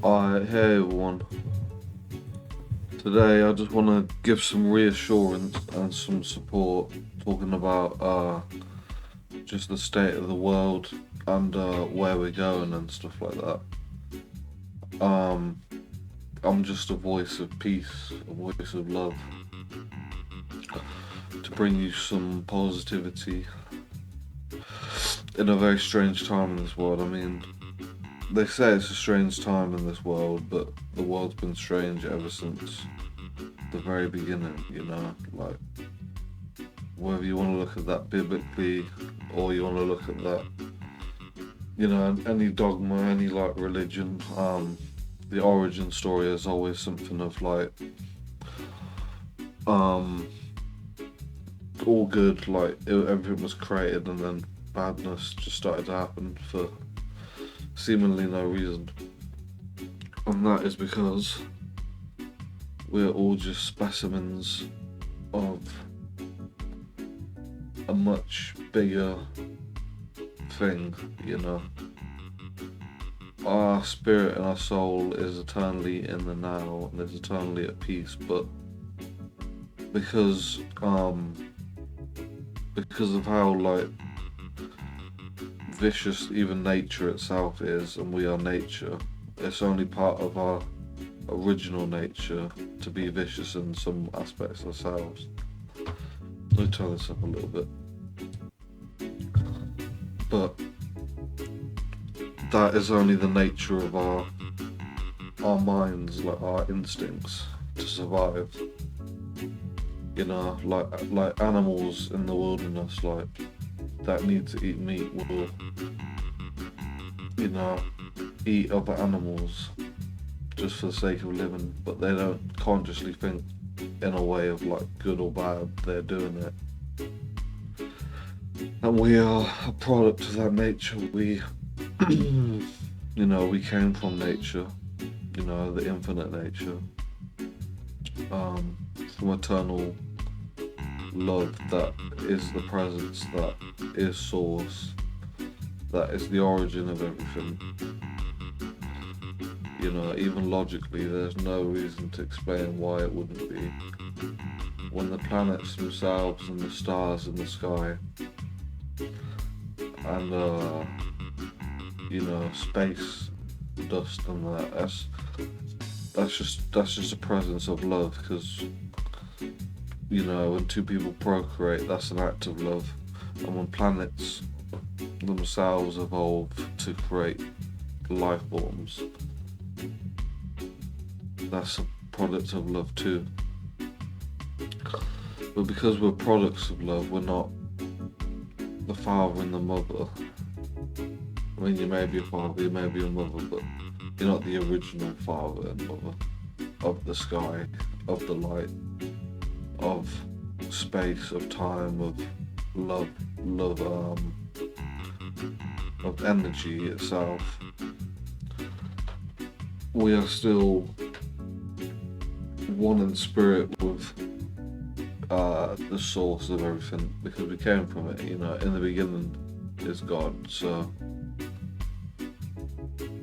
Hey everyone. Today I just want to give some reassurance and some support, talking about just the state of the world and where we're going and stuff like that. Um, I'm just a voice of peace, a voice of love, to bring you some positivity in a very strange time in this world. I mean, they say it's a strange time in this world, but the world's been strange ever since the very beginning, like whether you want to look at that biblically or you want to look at that, any dogma, any like religion, the origin story is always something of like, um, all good, like everything was created and then badness just started to happen for seemingly no reason. And that is because we're all just specimens of a much bigger thing, Our spirit and our soul is eternally in the now and is eternally at peace, but because of how like vicious even nature itself is, and we are nature, it's only part of our original nature to be vicious in some aspects ourselves. Let me turn this up a little bit. But that is only the nature of our minds, like our instincts to survive. Like animals in the wilderness, like that need to eat meat will, eat other animals just for the sake of living, but they don't consciously think in a way of like good or bad. They're doing it, and we are a product of that nature. We we came from nature, the infinite nature, from eternal love that is the presence, that is source, that is the origin of everything. Even logically, there's no reason to explain why it wouldn't be. When the planets themselves and the stars in the sky and space dust and that's just a presence of love, because when two people procreate, that's an act of love. And when planets themselves evolve to create life forms, that's a product of love too. But because we're products of love, we're not the father and the mother. I mean, you may be a father, you may be a mother, but you're not the original father and mother of the sky, of the light, of space, of time, of love, of energy itself. We are still one in spirit with the source of everything, because we came from it. In the beginning is God, so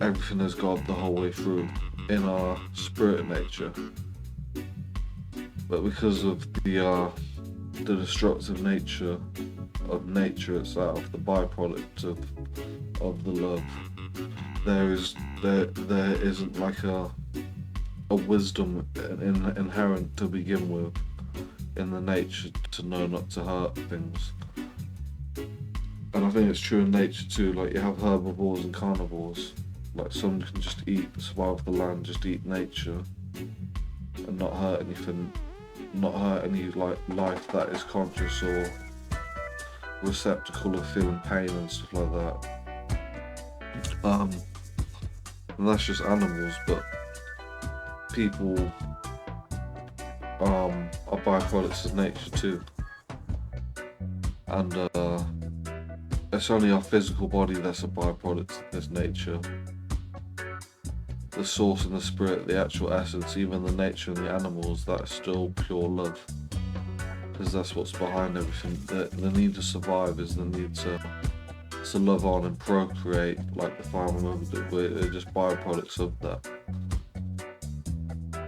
everything is God the whole way through in our spirit nature. But because of the destructive nature of nature itself, the byproduct of the love, there isn't like a wisdom inherent to begin with in the nature to know not to hurt things. And I think it's true in nature too. Like, you have herbivores and carnivores. Like, some can just survive the land, just eat nature and not hurt anything, not hurt any like life that is conscious or receptacle of feeling pain and stuff like that. And that's just animals, but people are byproducts of nature too. And it's only our physical body that's a byproduct of this nature. The source and the spirit, the actual essence, even the nature and the animals, that's still pure love. Because that's what's behind everything. The need to survive is the need to to love on and procreate, like the final movement, we're just byproducts of that.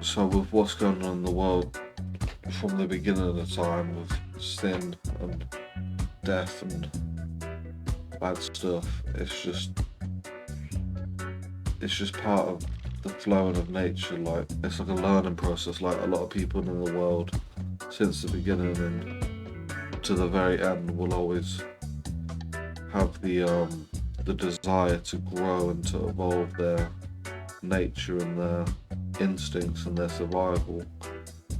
So with what's going on in the world from the beginning of the time, with sin and death and bad stuff, it's just part of the flowing of nature. Like, it's like a learning process. Like, a lot of people in the world, since the beginning and to the very end, will always have the desire to grow and to evolve their nature and their instincts and their survival,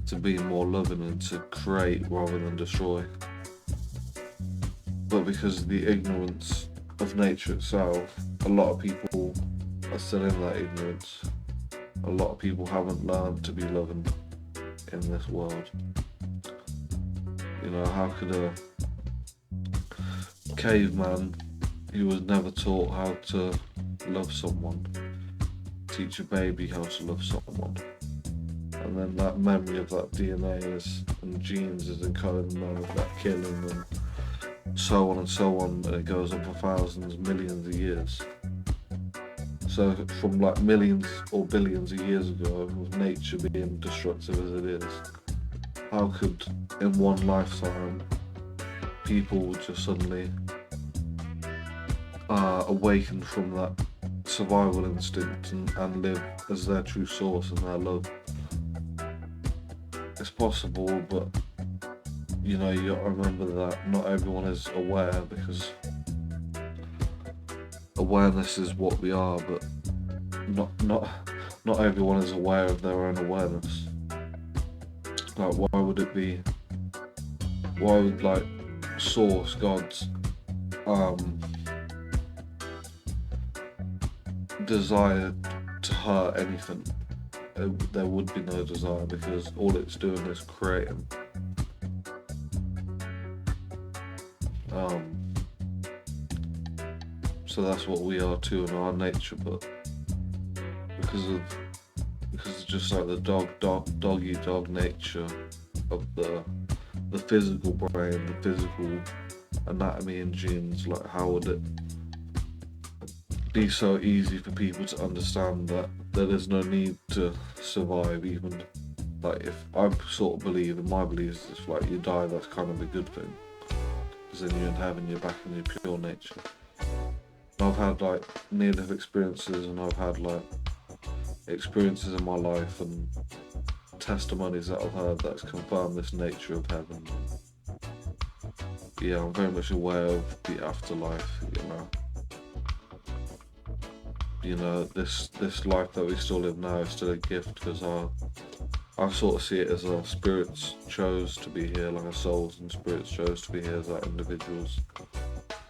to be more loving and to create rather than destroy. But because of the ignorance of nature itself, a lot of people are still in that ignorance. A lot of people haven't learned to be loving in this world. You know, how could a caveman who was never taught how to love someone teach a baby how to love someone? And then that memory of that DNA and genes is encoded in them of that killing, and so on and so on, and it goes on for thousands, millions of years. So from like millions or billions of years ago, with nature being destructive as it is, how could in one lifetime people just suddenly awaken from that survival instinct and live as their true source and their love? It's possible, but you know, you got to remember that not everyone is aware, because awareness is what we are, but not everyone is aware of their own awareness. Like, why would like Source, God's desire to hurt anything? There would be no desire, because all it's doing is creating. So that's what we are too in our nature, but because of just like the dog-eat-dog nature of the physical brain, the physical anatomy and genes, like, how would it be so easy for people to understand that there's no need to survive? Even like, if I sort of believe, in my beliefs, if like you die, that's kind of a good thing, because then you're in heaven, you're back in your pure nature. I've had like near-death experiences, and I've had like experiences in my life and testimonies that I've heard that's confirmed this nature of heaven. Yeah, I'm very much aware of the afterlife. You know, this life that we still live now is still a gift, because I sort of see it as our spirits chose to be here, like our souls and spirits chose to be here as our individuals,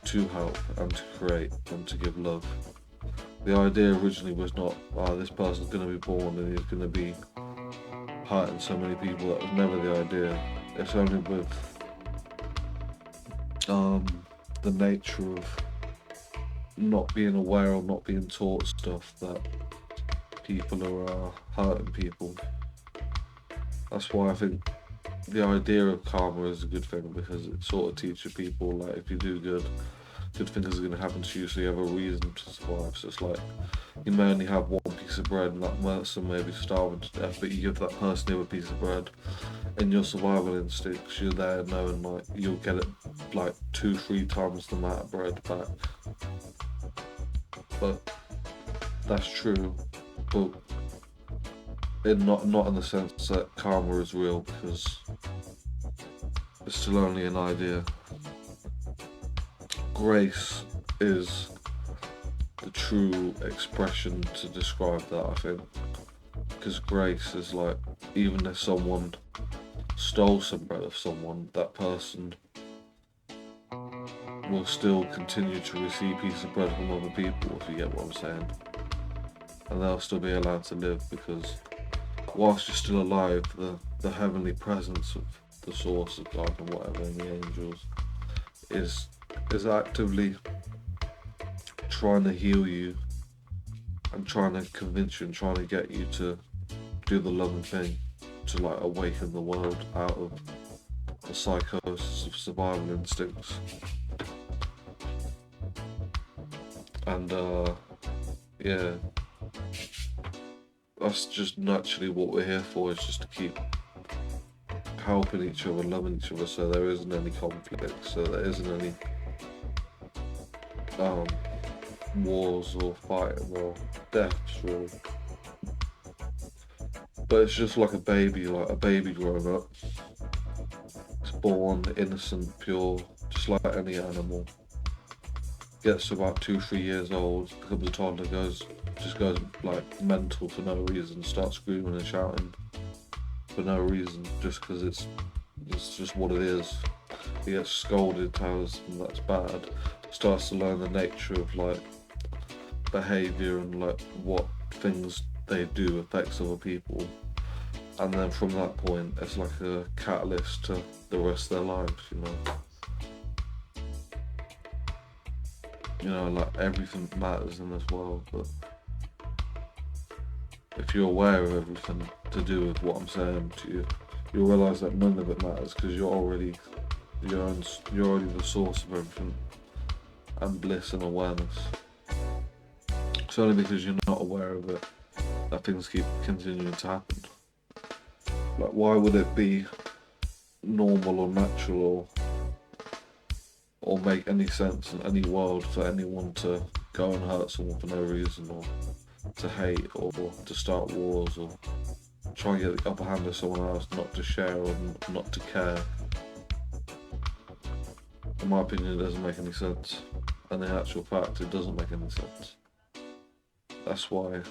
to help and to create and to give love. The idea originally was not, this person's going to be born and he's going to be hurting so many people. That was never the idea. It's only with the nature of not being aware or not being taught stuff that people are hurting people. That's why I think the idea of karma is a good thing, because it sort of teaches people, like, if you do good things are going to happen to you, so you have a reason to survive. So it's like, you may only have one piece of bread and that person may be starving to death, but you give that person the other piece of bread, and your survival instincts, you're there knowing like you'll get it like 2-3 times the amount of bread back. But that's true, but not in the sense that karma is real, because it's still only an idea. Grace is the true expression to describe that, I think, because grace is like, even if someone stole some bread of someone, that person will still continue to receive a piece of bread from other people, if you get what I'm saying, and they'll still be allowed to live, because whilst you're still alive, the heavenly presence of the source of God and whatever, and the angels, is actively trying to heal you and trying to convince you and trying to get you to do the loving thing, to like awaken the world out of the psychosis of survival instincts. And yeah, that's just naturally what we're here for, is just to keep helping each other, loving each other, so there isn't any conflict, so there isn't any um, wars or fighting or deaths, really. But it's just like a baby growing up. It's born innocent, pure, just like any animal. Gets to about 2, 3 years old, becomes a toddler, just goes like mental for no reason, starts screaming and shouting for no reason, just because it's just what it is. He gets scolded, tells them that's bad, starts to learn the nature of like behaviour and like what things they do affects other people, and then from that point it's like a catalyst to the rest of their lives, like everything matters in this world, but if you're aware of everything to do with what I'm saying to you, you'll realise that none of it matters, because you're already the source of everything, and bliss and awareness. It's only because you're not aware of it that things keep continuing to happen. Like, why would it be normal or natural or make any sense in any world for anyone to go and hurt someone for no reason, or to hate, or to start wars, or try and get the upper hand of someone else, not to share or not to care? In my opinion, it doesn't make any sense, and in actual fact it doesn't make any sense. That's why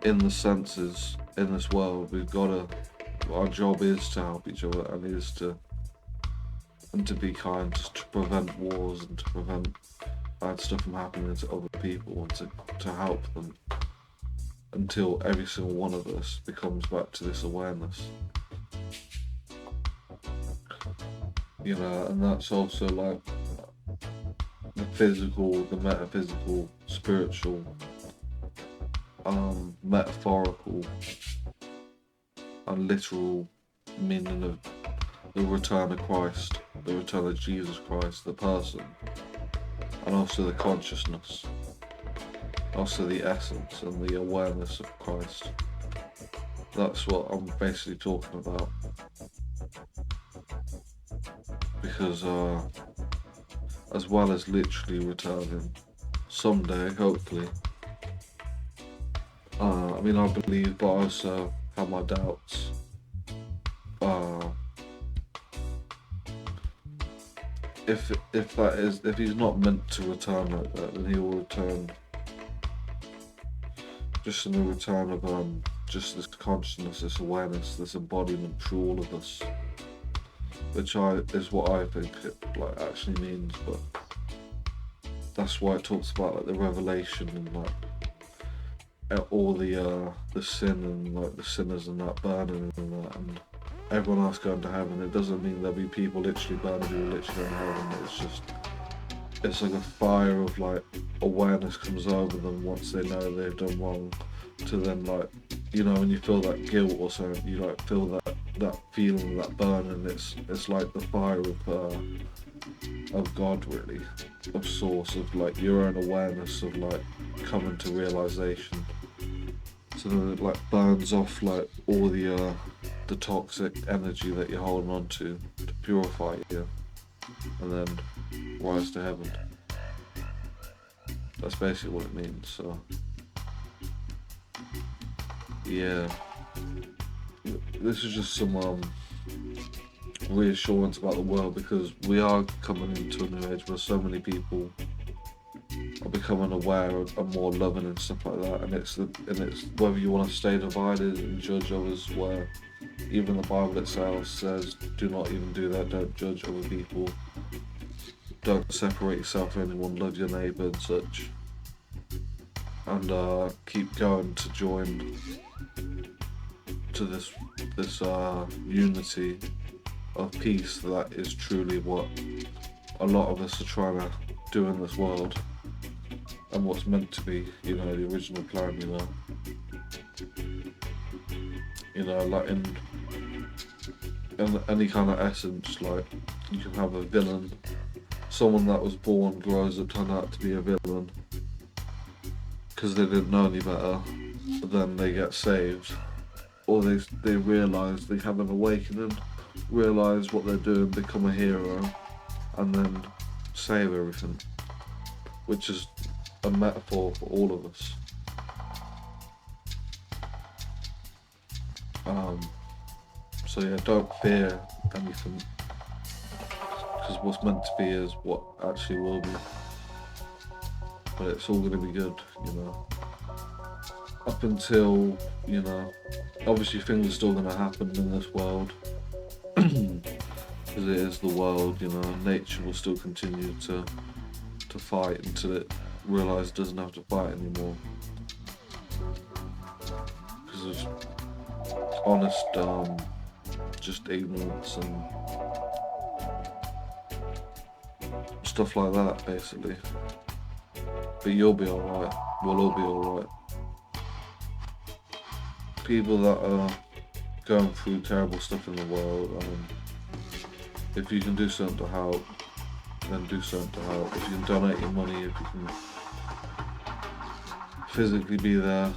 in the senses, in this world, our job is to help each other, and to be kind, just to prevent wars and to prevent bad stuff from happening to other people, and to help them, until every single one of us becomes back to this awareness. And that's also like the physical, the metaphysical, spiritual, metaphorical and literal meaning of the return of Christ, the return of Jesus Christ, the person, and also the consciousness, also the essence and the awareness of Christ. That's what I'm basically talking about. Because as well as literally returning someday, hopefully, I believe, but I also have my doubts. If he's not meant to return like that, then he will return just in the return of just this consciousness, this awareness, this embodiment through all of us, which is what I think it like actually means. But that's why it talks about like the revelation and like all the sin and like the sinners and that burning and that, and everyone else going to heaven. It doesn't mean there'll be people literally burning who are literally in heaven. It's like a fire of like awareness comes over them once they know they've done wrong, to then like, when you feel that guilt or something, you like feel that feeling, that burning. It's like the fire of God, really, of source, of like your own awareness of like coming to realization. So then it like burns off like all the toxic energy that you're holding on to purify you, and then rise to heaven. That's basically what it means. So yeah, this is just some reassurance about the world, because we are coming into a new age where so many people are becoming aware and more loving and stuff like that, and it's whether you want to stay divided and judge others, where even the Bible itself says, do not even do that, don't judge other people, don't separate yourself from anyone, love your neighbour and such, and keep going to join to this unity of peace that is truly what a lot of us are trying to do in this world, and what's meant to be, the original plan, like in any kind of essence, like You can have a villain. Someone that was born grows up turned out to be a villain because they didn't know any better, but then they get saved, or they realise, they have an awakening, realise what they're doing, become a hero, and then save everything, which is a metaphor for all of us. So yeah, don't fear anything, because what's meant to be is what actually will be. But it's all going to be good, you know. Up until, you know, obviously things are still going to happen in this world, because it is the world, you know. Nature will still continue to fight until it realises it doesn't have to fight anymore. Because of honest, just ignorance and stuff like that, basically. But you'll be alright. We'll all be alright. People that are going through terrible stuff in the world, if you can do something to help, then do something to help. If you can donate your money, if you can physically be there,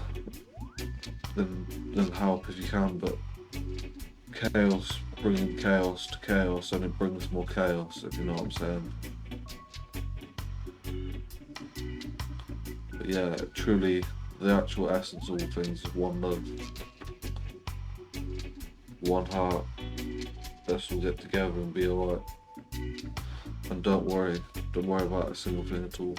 then help if you can. But chaos, bringing chaos to chaos, and it brings more chaos, if you know what I'm saying. But yeah, truly, the actual essence of all things is one love, one heart. Let's all get together and be alright. And don't worry about a single thing at all.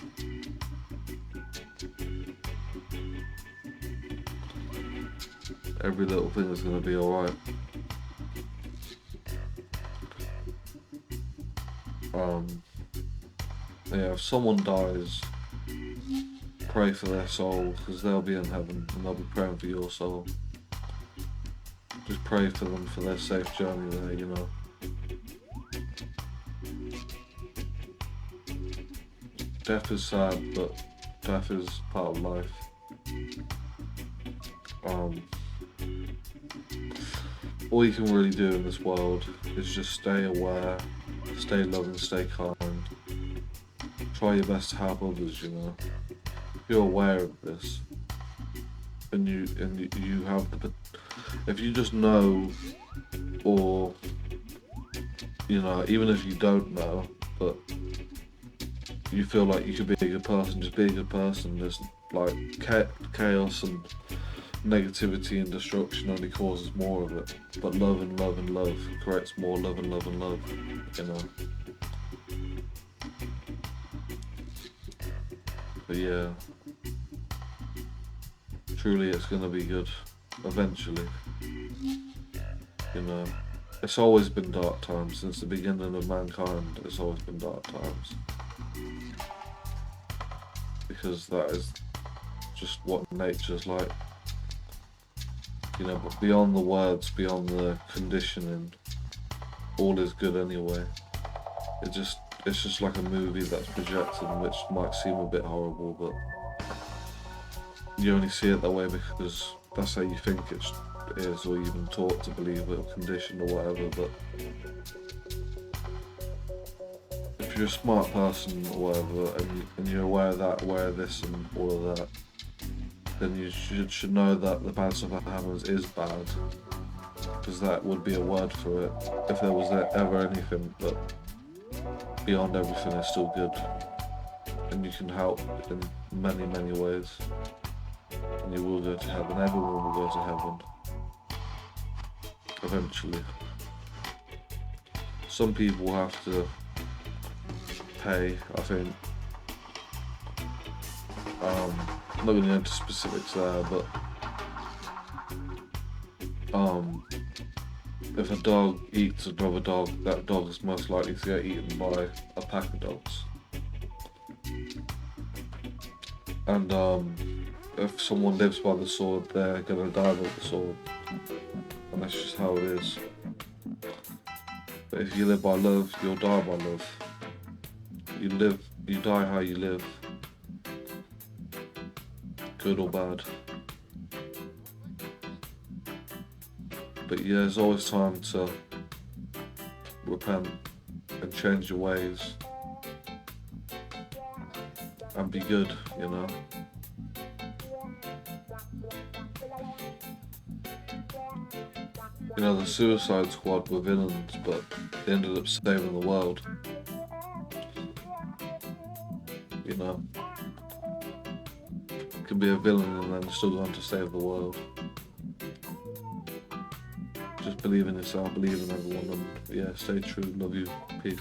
Every little thing is going to be alright. Yeah, if someone dies, pray for their soul, because they'll be in heaven and they'll be praying for your soul. Just pray for them for their safe journey there, you know. Death is sad, but death is part of life. All you can really do in this world is just stay aware, stay loving, stay kind. Try your best to help others, you know. If you're aware of this, and you have if you just know, or, you know, even if you don't know, but you feel like you could be a good person, just be a good person. There's like chaos and negativity and destruction only causes more of it, but love and love and love creates more love and love and love, you know. But yeah, truly it's gonna be good eventually, you know. It's always been dark times since the beginning of mankind. It's always been dark times, because that is just what nature's like. You know, but beyond the words, beyond the conditioning, all is good anyway. It's just like a movie that's projected, which might seem a bit horrible, but you only see it that way because that's how you think it is, or you've been taught to believe it, or conditioned, or whatever. But if you're a smart person or whatever, and you're aware of that, aware of this and all of that, then you should know that the bad stuff that happens is bad, because that would be a word for it if there was ever anything. But beyond everything is still good, and you can help in many, many ways, and you will go to heaven. Everyone will go to heaven eventually. Some people have to pay, I think. I'm not going to go into specifics there, but if a dog eats another dog, that dog is most likely to get eaten by a pack of dogs. And if someone lives by the sword, they're going to die by the sword, and that's just how it is. But if you live by love, you'll die by love. You die how you live, good or bad. But yeah, there's always time to repent and change your ways and be good, you know. You know, the Suicide Squad were villains, but they ended up saving the world. You know, you can be a villain and then still want to save the world. Just believe in yourself, believe in everyone, and yeah, stay true, love you, peace.